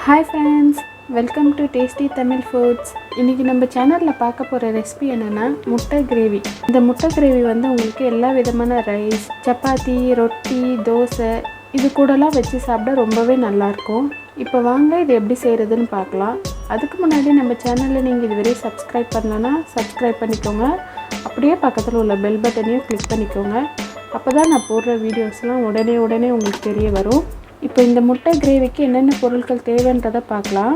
Hi friends, welcome to Tasty Tamil Foods. இன்னைக்கு நம்ம சேனல்ல பார்க்க போற ரெசிபி என்னன்னா முட்டை கிரேவி. இந்த முட்டை கிரேவி வந்து உங்களுக்கு எல்லா விதமான ரைஸ், சப்பாத்தி, ரொட்டி, தோசை இது கூடலாம் வச்சு சாப்பிட ரொம்பவே நல்லா இருக்கும். இப்போ வாங்க இது எப்படி செய்யறதுன்னு பார்க்கலாம். அதுக்கு முன்னாடி நம்ம சேனல்ல நீங்க இதுவரை சப்ஸ்கிரைப் பண்ணலனா சப்ஸ்கிரைப் பண்ணிக்கோங்க. அப்படியே பக்கத்துல உள்ள பெல் பட்டனையும் கிளிக் பண்ணிக்கோங்க. அப்பதான் நான் போடுற வீடியோஸ்லாம் உடனே உங்களுக்கு தெரிய வரும். இப்போ இந்த முட்டை கிரேவிக்கு என்னென்ன பொருட்கள் தேவைன்றதை பார்க்கலாம்.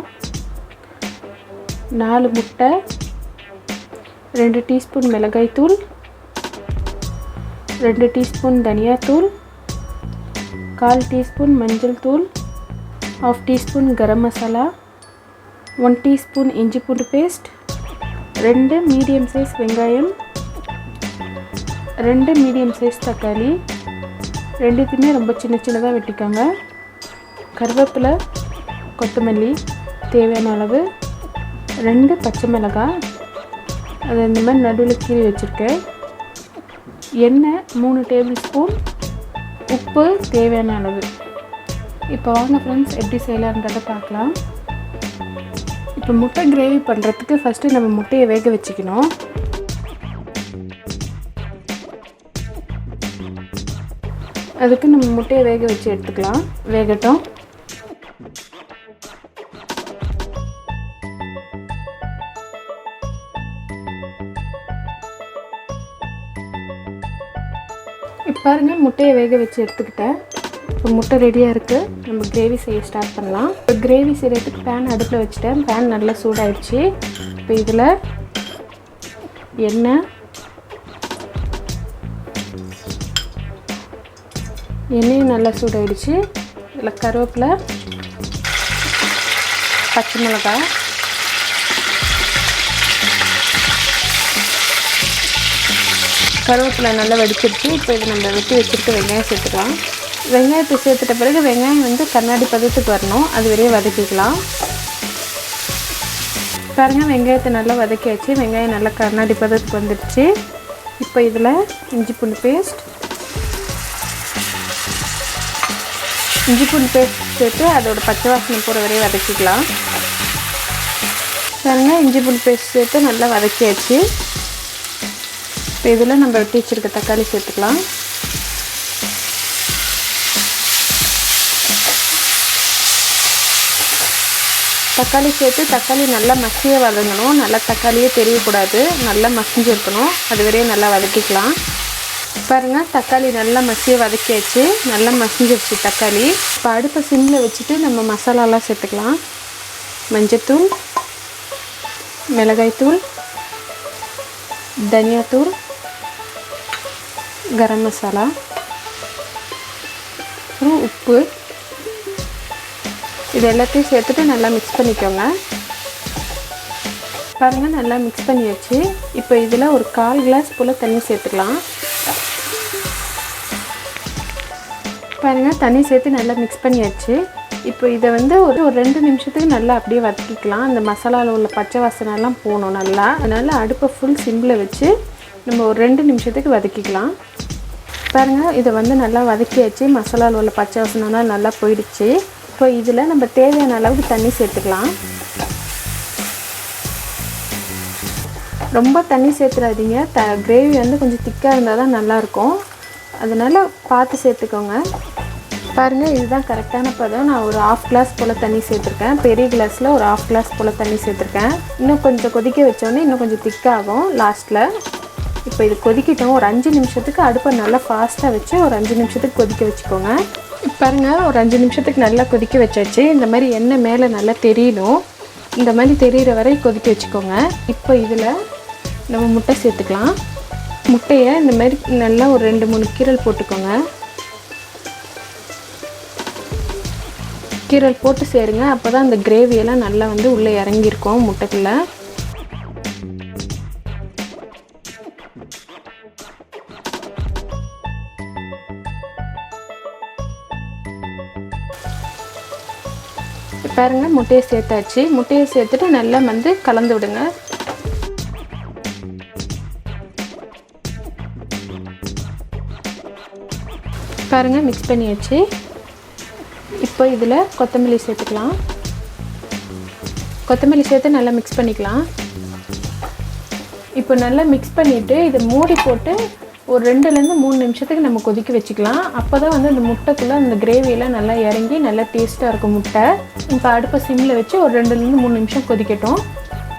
4 முட்டை, 2 டீஸ்பூன் மிளகாய் தூள், 2 டீஸ்பூன் தனியாத்தூள், 1/4 டீஸ்பூன் மஞ்சள் தூள், 1/2 டீஸ்பூன் கரம் மசாலா, 1 டீஸ்பூன் இஞ்சி பூண்டு பேஸ்ட், 2 மீடியம் சைஸ் வெங்காயம், 2 மீடியம் சைஸ் தக்காளி, ரெண்டுத்தையுமே ரொம்ப சின்னதாக வெட்டிக்கோங்க. கருவேப்பிலை, கொத்தமல்லி தேவையான அளவு, 2 பச்சை மிளகாய் அதை இந்த மாதிரி நடுவில் கீறி வச்சுருக்கேன். எண்ணெய் 3 டேபிள் ஸ்பூன், உப்பு தேவையான அளவு. இப்போ வாங்க ஃப்ரெண்ட்ஸ் எப்படி செய்யலான்றதை பார்க்கலாம். இப்போ முட்டை கிரேவி பண்ணுறதுக்கு ஃபஸ்ட்டு நம்ம முட்டையை வேக வச்சுக்கணும். அதுக்கு நம்ம முட்டையை வேக வச்சு எடுத்துக்கலாம். வேகட்டும். இப்போ பாருங்கள் முட்டையை வேக வச்சு எடுத்துக்கிட்டேன். இப்போ முட்டை ரெடியாக இருக்குது. நம்ம கிரேவி செய்ய ஸ்டார்ட் பண்ணலாம். இப்போ கிரேவி செய்கிறதுக்கு பேன் அடுப்பில் வச்சுட்டேன். பேன் நல்லா சூடாயிடுச்சு. இப்போ இதில் எண்ணெயும் நல்லா சூடாயிடுச்சு. இதில் கருவேப்பிலை, பச்சை மிளகாய், கருவேப்பிலை நல்லா வெடிச்சிருச்சு. இப்போ இது நம்ம வெட்டி வச்சுட்டு வெங்காயம் சேர்த்துக்கலாம். வெங்காயத்தை சேர்த்துட்ட பிறகு வெங்காயம் வந்து கண்ணாடி பதத்துக்கு வரணும். அது வரையும் வதக்கிக்கலாம். பாருங்கள் வெங்காயத்தை நல்லா வதக்கியாச்சு. வெங்காயம் நல்லா கண்ணாடி பதத்துக்கு வந்துடுச்சு. இப்போ இதில் இஞ்சி பூண்டு பேஸ்ட் சேர்த்து அதோட பச்சை வாசனை போகிற வரையும் வதக்கிக்கலாம். பாருங்கள் இஞ்சி பூண்டு பேஸ்ட் சேர்த்து நல்லா வதக்கியாச்சு. இப்போ இதில் நம்ம வெட்டி வச்சுருக்க தக்காளி சேர்த்துக்கலாம். தக்காளி சேர்த்து தக்காளி நல்லா மசிய வதங்கணும். நல்லா தக்காளியே தெரியக்கூடாது, நல்லா மசிஞ்சு இருக்கணும். அது வரையும் நல்லா வதக்கிக்கலாம். பாருங்கள் தக்காளி நல்லா மசிய வதக்கியாச்சு. நல்லா மசிஞ்சிருச்சு தக்காளி. இப்போ அடுப்பை சிம்மில் வச்சுட்டு நம்ம மசாலாலாம் சேர்த்துக்கலாம். மஞ்சத்தூள், மிளகாய்த்தூள், தனியாத்தூள், கரம் மசாலா, அப்புறம் உப்பு, இது எல்லாத்தையும் சேர்த்துட்டு நல்லா மிக்ஸ் பண்ணிக்கோங்க. பாருங்கள் நல்லா மிக்ஸ் பண்ணியாச்சு. இப்போ இதில் ஒரு 1/4 கிளாஸ் போல் தண்ணி சேர்த்துக்கலாம். பாருங்கள் தண்ணி சேர்த்து நல்லா மிக்ஸ் பண்ணியாச்சு. இப்போ இதை வந்து ஒரு 2 நிமிஷத்துக்கு நல்லா அப்படியே வதக்கிக்கலாம். அந்த மசாலாவில் உள்ள பச்சை வாசனைலாம் போகணும் நல்லா. அதனால் அடுப்பை ஃபுல் சிம்மில் வச்சு நம்ம ஒரு 2 நிமிஷத்துக்கு வதக்கிக்கலாம். பாருங்கள் இதை வந்து நல்லா வதக்கியாச்சு. மசாலாவில் உள்ள பச்சை வாசனைலாம் நல்லா போயிடுச்சு. இப்போ இதில் நம்ம தேவையான அளவுக்கு தண்ணி சேர்த்துக்கலாம். ரொம்ப தண்ணி சேர்த்துடாதீங்க. கிரேவி வந்து கொஞ்சம் திக்காக இருந்தால் தான் நல்லாயிருக்கும். அதனால் பார்த்து சேர்த்துக்கோங்க. பாருங்கள் இதுதான் கரெக்டான பதம். நான் ஒரு 1/2 கிளாஸ் போல் தண்ணி சேர்த்துருக்கேன். பெரிய கிளாஸில் ஒரு 1/2 கிளாஸ் போல் தண்ணி சேர்த்துருக்கேன். இன்னும் கொஞ்சம் கொதிக்க வச்சோன்னே இன்னும் கொஞ்சம் திக்காகும் லாஸ்ட்டில். இப்போ இது கொதிக்கிட்டோம். ஒரு 5 நிமிஷத்துக்கு அடுப்பை நல்லா ஃபாஸ்ட்டாக வச்சு ஒரு 5 நிமிஷத்துக்கு கொதிக்க வச்சுக்கோங்க. பாருங்கள் ஒரு 5 நிமிஷத்துக்கு நல்லா கொதிக்க வச்சாச்சு. இந்த மாதிரி எண்ணெய் மேலே நல்லா தெரியணும். இந்த மாதிரி தெரிகிற வரை கொதிக்க வச்சுக்கோங்க. இப்போ இதில் நம்ம முட்டை சேர்த்துக்கலாம். முட்டையை இந்த மாதிரி நல்லா ஒரு 2-3 கீரல் போட்டுக்கோங்க. கீரல் போட்டு சேருங்க. அப்போ தான் அந்த கிரேவியெல்லாம் நல்லா வந்து உள்ளே இறங்கியிருக்கும் முட்டைக்குள்ளே. பாருங்கள் முட்டையை சேர்த்தாச்சு. முட்டையை சேர்த்துட்டு நல்லா வந்து கலந்து விடுங்க. பாருங்கள் மிக்ஸ் பண்ணியாச்சு. இப்போ இதில் கொத்தமல்லி சேர்த்துக்கலாம். கொத்தமல்லி சேர்த்து நல்லா மிக்ஸ் பண்ணிக்கலாம். இப்போ நல்லா மிக்ஸ் பண்ணிவிட்டு இதை மூடி போட்டு ஒரு 2லேருந்து 3 நிமிஷத்துக்கு நம்ம கொதிக்க வச்சுக்கலாம். அப்போ தான் வந்து அந்த முட்டைக்குள்ளே அந்த கிரேவியெல்லாம் நல்லா இறங்கி நல்லா டேஸ்ட்டாக இருக்கும் முட்டை. இப்போ அடுப்பை சிம்மில் வச்சு ஒரு 2லேருந்து 3 நிமிஷம் கொதிக்கட்டும்.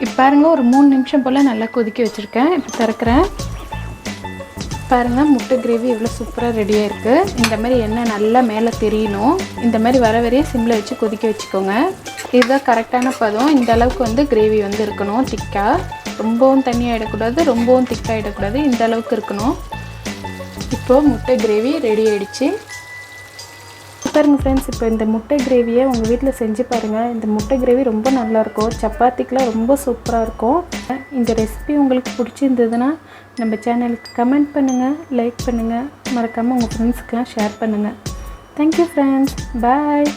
இப்போ பாருங்கள், ஒரு 3 நிமிஷம் போல் நல்லா கொதிக்க வச்சுருக்கேன். இப்போ திறக்கிறேன். பாருங்கள், முட்டை கிரேவி எவ்வளோ சூப்பராக ரெடியாக இருக்குது. இந்த மாதிரி எண்ணெய் நல்லா மேலே தெரியணும். இந்த மாதிரி வர வரையே சிம்மில் வச்சு கொதிக்க வச்சுக்கோங்க. இதுதான் கரெக்டான பதம். இந்த அளவுக்கு வந்து கிரேவி வந்து இருக்கணும் திக்காக. ரொம்பவும் தண்ணியாகிடக்கூடாது, ரொம்பவும் திக்காகிடக்கூடாது. இந்த அளவுக்கு இருக்கணும். இப்போது முட்டை கிரேவி ரெடி ஆகிடுச்சு. பாருங்கள் ஃப்ரெண்ட்ஸ், இப்போ இந்த முட்டை கிரேவியை உங்கள் வீட்டில் செஞ்சு பாருங்கள். இந்த முட்டை கிரேவி ரொம்ப நல்லாயிருக்கும். சப்பாத்திக்கெலாம் ரொம்ப சூப்பராக இருக்கும். இந்த ரெசிபி உங்களுக்கு பிடிச்சிருந்ததுன்னா நம்ம சேனலுக்கு கமெண்ட் பண்ணுங்கள், லைக் பண்ணுங்கள், மறக்காமல் உங்கள் ஃப்ரெண்ட்ஸுக்கெலாம் ஷேர் பண்ணுங்கள். தேங்க்யூ ஃப்ரெண்ட்ஸ், பாய்.